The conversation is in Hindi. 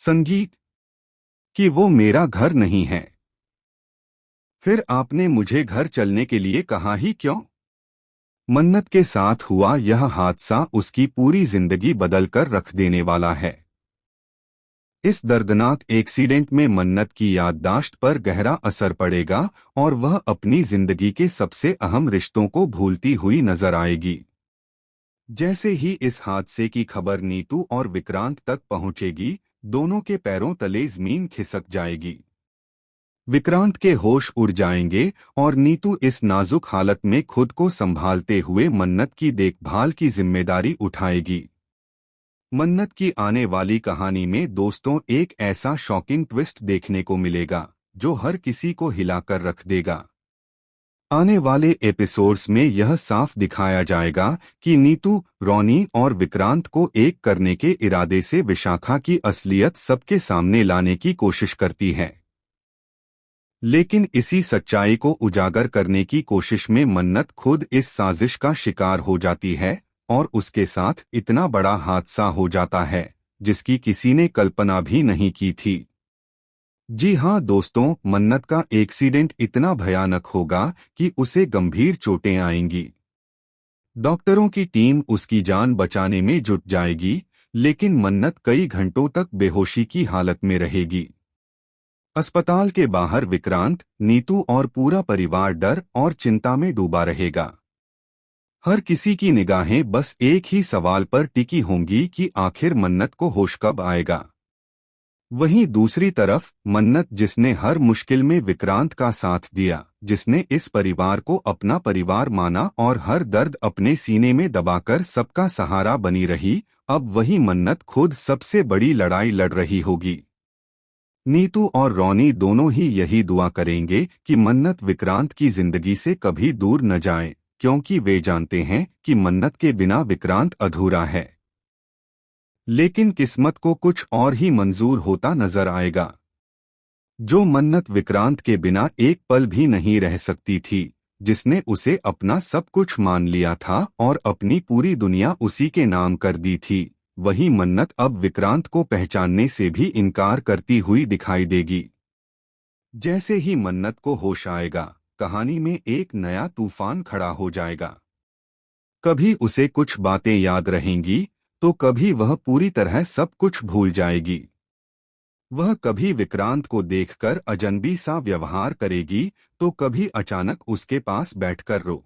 संगीत कि वो मेरा घर नहीं है। फिर आपने मुझे घर चलने के लिए कहा ही क्यों? मन्नत के साथ हुआ यह हादसा उसकी पूरी जिंदगी बदल कर रख देने वाला है। इस दर्दनाक एक्सीडेंट में मन्नत की याददाश्त पर गहरा असर पड़ेगा और वह अपनी जिंदगी के सबसे अहम रिश्तों को भूलती हुई नजर आएगी। जैसे ही इस हादसे की खबर नीतू और विक्रांत तक पहुंचेगी, दोनों के पैरों तले जमीन खिसक जाएगी। विक्रांत के होश उड़ जाएंगे और नीतू इस नाजुक हालत में खुद को संभालते हुए मन्नत की देखभाल की जिम्मेदारी उठाएगी। मन्नत की आने वाली कहानी में दोस्तों एक ऐसा शॉकिंग ट्विस्ट देखने को मिलेगा जो हर किसी को हिलाकर रख देगा। आने वाले एपिसोड्स में यह साफ दिखाया जाएगा कि नीतू, रोनी और विक्रांत को एक करने के इरादे से विशाखा की असलियत सबके सामने लाने की कोशिश करती है। लेकिन इसी सच्चाई को उजागर करने की कोशिश में मन्नत खुद इस साजिश का शिकार हो जाती है और उसके साथ इतना बड़ा हादसा हो जाता है जिसकी किसी ने कल्पना भी नहीं की थी। जी हाँ दोस्तों, मन्नत का एक्सीडेंट इतना भयानक होगा कि उसे गंभीर चोटें आएंगी। डॉक्टरों की टीम उसकी जान बचाने में जुट जाएगी, लेकिन मन्नत कई घंटों तक बेहोशी की हालत में रहेगी। अस्पताल के बाहर विक्रांत, नीतू और पूरा परिवार डर और चिंता में डूबा रहेगा। हर किसी की निगाहें बस एक ही सवाल पर टिकी होंगी कि आखिर मन्नत को होश कब आएगा। वहीं दूसरी तरफ मन्नत, जिसने हर मुश्किल में विक्रांत का साथ दिया, जिसने इस परिवार को अपना परिवार माना और हर दर्द अपने सीने में दबाकर सबका सहारा बनी रही, अब वही मन्नत खुद सबसे बड़ी लड़ाई लड़ रही होगी। नीतू और रोनी दोनों ही यही दुआ करेंगे कि मन्नत विक्रांत की जिंदगी से कभी दूर न जाए, क्योंकि वे जानते हैं कि मन्नत के बिना विक्रांत अधूरा है। लेकिन किस्मत को कुछ और ही मंजूर होता नजर आएगा। जो मन्नत विक्रांत के बिना एक पल भी नहीं रह सकती थी, जिसने उसे अपना सब कुछ मान लिया था और अपनी पूरी दुनिया उसी के नाम कर दी थी, वही मन्नत अब विक्रांत को पहचानने से भी इनकार करती हुई दिखाई देगी। जैसे ही मन्नत को होश आएगा, कहानी में एक नया तूफान खड़ा हो जाएगा। कभी उसे कुछ बातें याद रहेंगी तो कभी वह पूरी तरह सब कुछ भूल जाएगी। वह कभी विक्रांत को देखकर अजनबी सा व्यवहार करेगी तो कभी अचानक उसके पास बैठकर रो